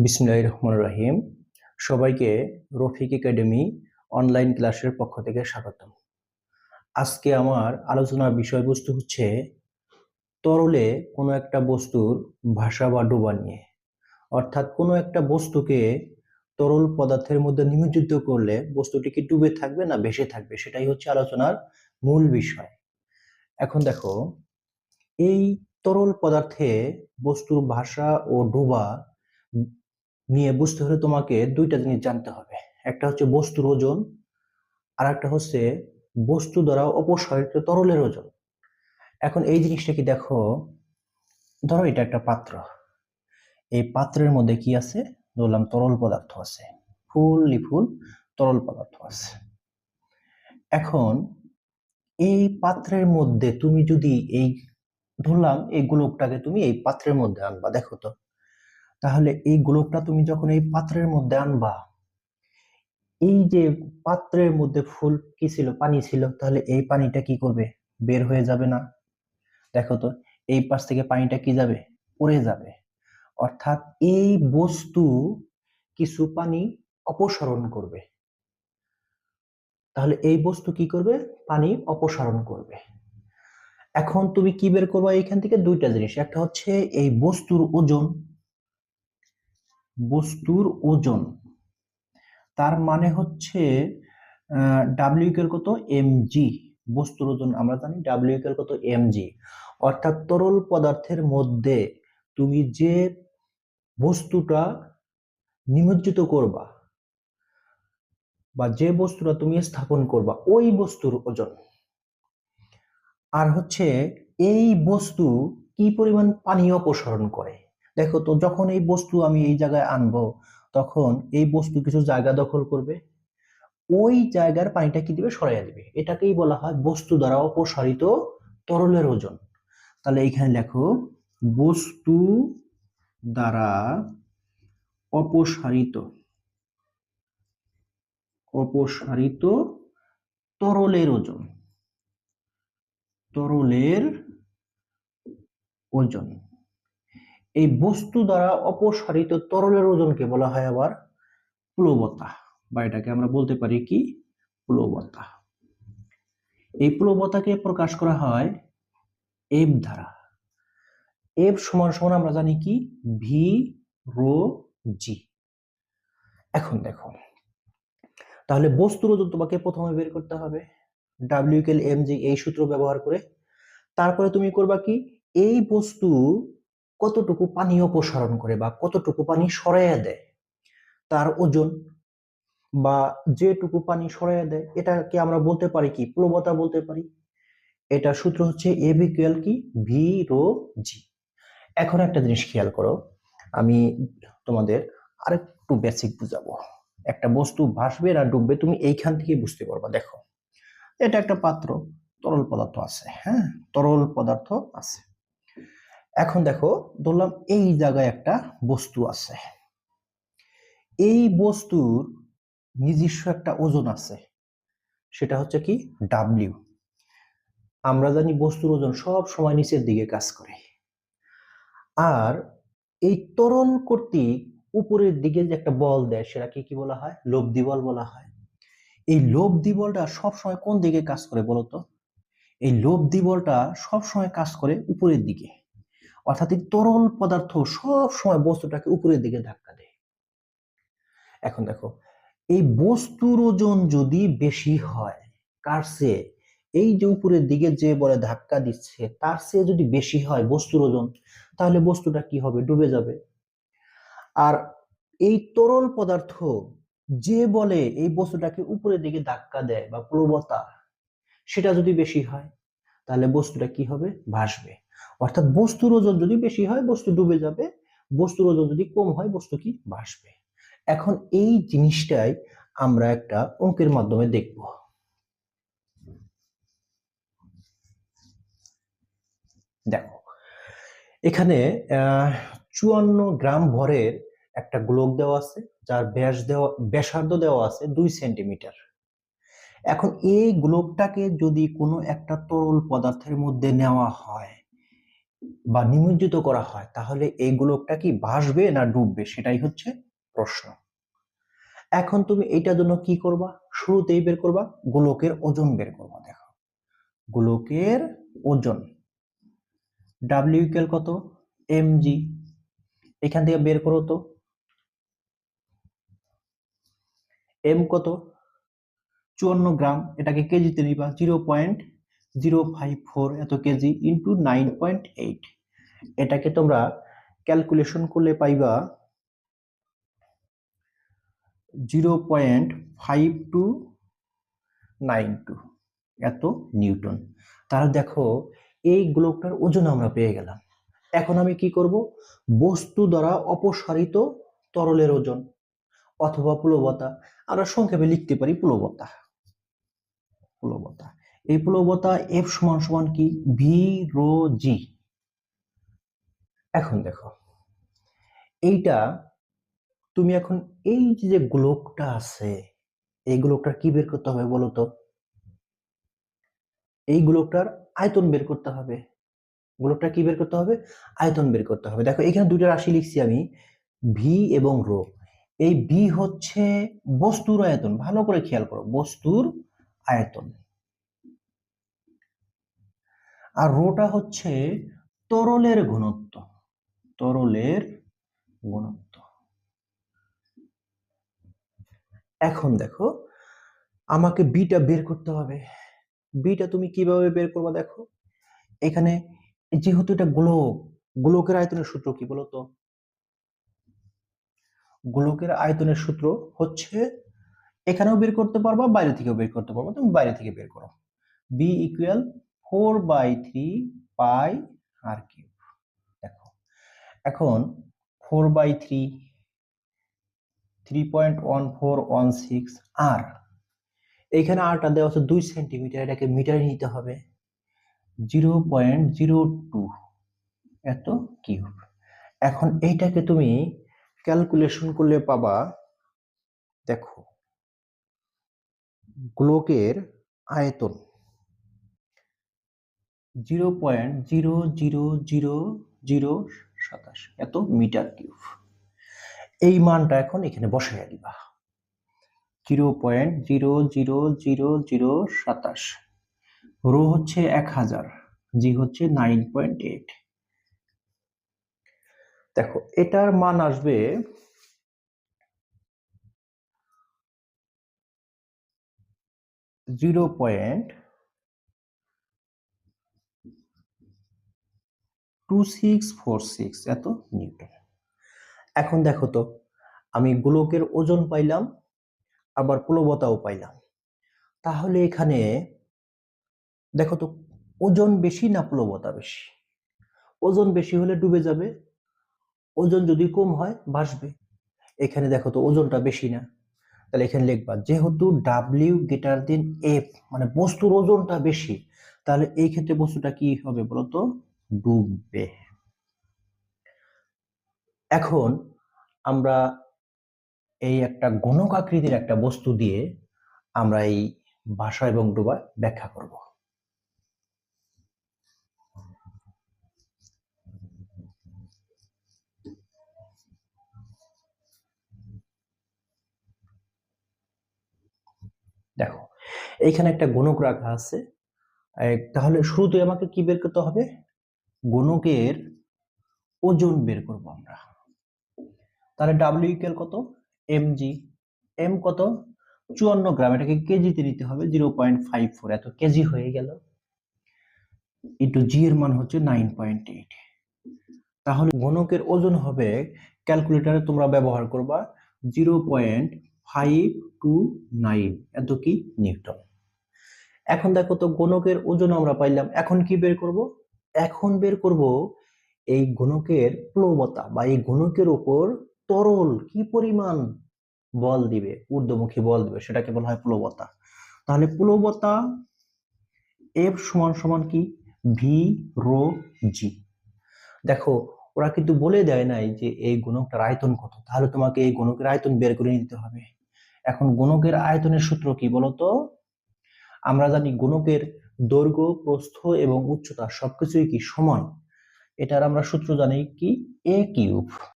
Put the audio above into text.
বিসমিল্লাহির রহমানির রহিম। সবাইকে রফিক একাডেমি অনলাইন ক্লাসের পক্ষ থেকে স্বাগতম। আজকে আমার আলোচনার বিষয়বস্তু হচ্ছে তরলে কোনো একটা বস্তুর ভাসা বা ডোবা নিয়ে। অর্থাৎ কোনো একটা বস্তুকে তরল পদার্থের মধ্যে নিমজ্জিত করলে বস্তুটি কি ডুবে থাকবে না ভেসে থাকবে, সেটাই হচ্ছে আলোচনার মূল বিষয়। এখন দেখো, এই তরল পদার্থে বস্তুর ভাসা ও ডোবা নিয়ে বুঝতে হলে তোমাকে দুইটা জিনিস জানতে হবে। একটা হচ্ছে বস্তুর ওজন, আর একটা হচ্ছে বস্তু দ্বারা অপসারিত তরলের ওজন। এখন এই জিনিসটা কি দেখো, ধরো এটা একটা পাত্র, এই পাত্রের মধ্যে কি আছে, ধরলাম তরল পদার্থ আছে, ফুল তরল পদার্থ আছে। এখন এই পাত্রের মধ্যে তুমি যদি ধরলাম এই গোলকটাকে তুমি এই পাত্রের মধ্যে আনবা, দেখো তো, তাহলে এই গোলকটা তুমি যখন এই পাত্রের মধ্যে আনবা, এই যে পাত্রের মধ্যে ফুল কি ছিল, পানি ছিল, তাহলে এই পানিটা কি করবে, বের হয়ে যাবে না? দেখো তো, এই পাশ থেকে পানিটা কি যাবে, পড়ে যাবে। অর্থাৎ এই বস্তু কিছু পানি অপসারণ করবে। তাহলে এই বস্তু কি করবে, পানি অপসারণ করবে। এখন তুমি কি বের করবা এখান থেকে, দুইটা জিনিস। একটা হচ্ছে এই বস্তুর ওজন, তার মানে হচ্ছে ডাব্লিউ ইকুয়াল কত, mg। বস্তুর ওজন আমরা জানি ডাব্লিউ ইকুয়াল কত, mg। অর্থাৎ তরল পদার্থের মধ্যে তুমি যে বস্তুটা নিমজ্জিত করবা বা যে বস্তুটা তুমি স্থাপন করবা, ওই বস্তুর ওজন। আর হচ্ছে এই বস্তু কি পরিমাণ পানি অপসারণ করে। দেখো তো, যখন এই বস্তু আমি এই জায়গায় আনবো, তখন এই বস্তু কিছু জায়গা দখল করবে, ওই জায়গার পানিটা কি দিবে, সরাইয়া দিবে। এটাকেই বলা হয় বস্তু দ্বারা অপসারিত তরলের ওজন। তাহলে এইখানে লেখো, বস্তু দ্বারা অপসারিত অপসারিত তরলের ওজন। তরলের ওজন, এই বস্তু দ্বারা অপসারিত তরলের ওজনকে বলা হয় আবার প্লবতা, বা এটাকে আমরা বলতে পারি কি, প্লবতা। এই প্লবতাকে প্রকাশ করা হয় এফ দ্বারা। এফ সমান সমান আমরা জানি কি, ভি রো জি। এখন দেখো, তাহলে বস্তুর ওজন তোমাকে প্রথমে বের করতে হবে ডাব্লিউ ইকুয়াল mg, এই সূত্র ব্যবহার করে। তারপরে তুমি করবা কি, এই বস্তু কতটুকু পানি অপসারণ করে বা কতটুকু পানি সরাইয়া দেয়, তার ওজন, বা যেটুকু পানি সরাইয়া দেয় এটাকে আমরা বলতে পারি কি, প্লবতা বলতে পারি। এটা সূত্র হচ্ছে এফ ইকুয়াল কি, ভি রো জি। এখন একটা জিনিস খেয়াল করো, আমি তোমাদের আরেকটু বেসিক বুঝাবো। একটা বস্তু ভাসবে না ডুববে তুমি এইখান থেকে বুঝতে পারবা। দেখো, এটা একটা পাত্র, তরল পদার্থ আছে, হ্যাঁ, তরল পদার্থ আছে। এখন দেখো, ধরলাম এই জায়গায় একটা বস্তু আছে, এই বস্তুর নিজস্ব একটা ওজন আছে, সেটা হচ্ছে কি, ডাব্লিউ। আমরা জানি বস্তুর ওজন সব সময় নিচের দিকে কাজ করে। আর এই ত্বরণ কর্তৃক উপরের দিকে যে একটা বল দেয়, সেটাকে কি বলা হয়, লব্ধি বল বলা হয়। এই লব্ধি বলটা সবসময় কোন দিকে কাজ করে বলতো? এই লব্ধি বলটা সবসময় কাজ করে উপরের দিকে। অর্থাৎ এই তরল পদার্থ সব সময় বস্তুটাকে উপরের দিকে ধাক্কা দেয়। এখন দেখো, এই বস্তুর ওজন যদি বেশি হয়, কার চেয়ে, এই যে উপরের দিকে যে বলে ধাক্কা দিচ্ছে তার চেয়ে যদি বেশি হয় বস্তুর ওজন, তাহলে বস্তুটা কি হবে, ডুবে যাবে। আর এই তরল পদার্থ যে বলে এই বস্তুটাকে উপরের দিকে ধাক্কা দেয় বা প্রবণতা, সেটা যদি বেশি হয়, তাহলে বস্তুটা কি হবে, ভাসবে। অর্থাৎ বস্তুর ওজন যদি বেশি হয় বস্তু ডুবে যাবে, বস্তুর ওজন যদি কম হয় বস্তু কি, ভাসবে। এখন এই জিনিসটাই আমরা একটা অঙ্কের মাধ্যমে দেখব। দেখো, এখানে 54 গ্রাম ভরের একটা গোলক দেওয়া আছে, যার ব্যাসার্ধ দেওয়া আছে 2 সেন্টিমিটার। এখন এই গোলকটাকে যদি কোনো একটা তরল পদার্থের মধ্যে নেওয়া হয়, বা নিমজ্জিত করা হয়, তাহলে এই গোলকটা কি ভাসবে না ডুববে, সেটাই হচ্ছে প্রশ্ন। এখন তুমি এইটার জন্য কি করবা? শুরুতেই বের করবা গোলকের ওজন বের করবা। দেখো গোলকের ওজন ডাব্লিউ ইকুয়াল কত? mg। এখান থেকে বের করো তো m কত? 54 গ্রাম। এটাকে কেজিতে নিবা, 0.054 এত কেজি ইন্টু 9.8। এটাকে তোমরা ক্যালকুলেশন করলে পাইবা 0.5292 এত নিউটন। তাহলে দেখো এই গোলকটার ওজন আমরা পেয়ে গেলাম। এখন আমি কি করব? বস্তু দ্বারা অপসারিত তরলের ওজন অথবা প্লবতা, আমরা সংক্ষেপে লিখতে পারি প্লবতা। প্লবতা, এই প্লবতা এফ সমান সমান কি? ভি রো জি। এখন দেখো এইটা তুমি এখন এই যে গোলকটা আছে, এই গোলকটার কি বের করতে হবে বলো তো? এই গোলকটার আয়তন বের করতে হবে। গোলকটা কি বের করতে হবে? আয়তন বের করতে হবে। দেখো এখানে দুইটা রাশি লিখছি আমি, ভি এবং রো। এই ভি হচ্ছে বস্তুর আয়তন, ভালো করে খেয়াল করো, বস্তুর আয়তন। আর রোটা হচ্ছে তরলের ঘনত্ব, তরলের ঘনত্ব। এখন দেখো আমাকে বিটা বের করতে হবে। বিটা তুমি কিভাবে বের করবা? দেখো এখানে যেহেতু এটা গোলক, গোলকের আয়তনের সূত্র কি বলতো? গোলকের আয়তনের সূত্র হচ্ছে, এখানেও বের করতে পারবা, বাইরে থেকেও বের করতে পারবা, তুমি বাইরে থেকে বের করো। বি ইকুয়াল 4/3 পাই আর কিউব। দেখো এখন 4/3 3.1416 আর এইখানে আরটা দেওয়া আছে 2 সেন্টিমিটার, এটাকে মিটারে নিতে হবে, 0.02 এত কিউব। এখন এইটাকে তুমি ক্যালকুলেশন করলে পাবা, দেখো গোলকের আয়তন 0.00027 এত মিটার কিউব। এই মানটা এখন এখানে বসাইয়া দিবা, 0.00027। রো হচ্ছে 1000, জি হচ্ছে 9.8। দেখো এটার মান আসবে 0.2646 এত নিউটন। এখন দেখো তো আমি গোলকের ওজন পাইলাম, আবার প্লবতাও পাইলাম। তাহলে এখানে দেখো তো ওজন বেশি না প্লবতা বেশি? ওজন বেশি হলে ডুবে যাবে, ওজন যদি কম হয় ভাসবে। এখানে দেখো তো ওজনটা বেশি না, তাহলে এখানে লিখবা যেহেতু ডাব্লিউ গ্রেটার দেন এফ, মানে বস্তুর ওজনটা বেশি, তাহলে এই ক্ষেত্রে বস্তুটা কি হবে বলতো? ডুববে। এখন আমরা এই একটা গণক আকৃতির একটা বস্তু দিয়ে আমরা এই ভাসা এবং ডোবা ব্যাখ্যা করব। দেখো এইখানে একটা গণক রাখা আছে, তাহলে শুরুতে আমাকে কি বের করতে হবে? গণকের ওজন বের করব আমরা। তাহলে ডাব্লিউ ইকুয়াল কত? mg। এম কত? 54 গ্রাম, এটাকে কেজিতে নিতে হবে, 0.54 এত কেজি হয়ে গেল, ইন্টু জি এর মান হচ্ছে 9.8। তাহলে ঘনকের ওজন হবে, ক্যালকুলেটরে তোমরা ব্যবহার করবা 0.529 এত কি নিউটন। এখন দেখো তো ঘনকের ওজন আমরা পাইলাম, এখন কি বের করব? এখন বের করব এই ঘনকের প্লবতা, বা এই ঘনকের উপর তরল কি পরিমাণ বল দিবে, ঊর্ধ্বমুখী বল দিবে, সেটাকে বলা হয় প্লবতা। তাহলে প্লবতা এফ সমান সমান কি? ভি রো জি। দেখো ওরা কিন্তু বলে দেয় নাই যে এই গুণকটার আয়তন কত, তাহলে তোমাকে এই গুণকের আয়তন বের করে নিতে হবে। এখন গুণকের আয়তনের সূত্র কি বলতো? আমরা জানি গুণকের দৈর্ঘ্য, প্রস্থ এবং উচ্চতা সবকিছুই কি সমান। এটার আমরা সূত্র জানি কি, এ কিউব।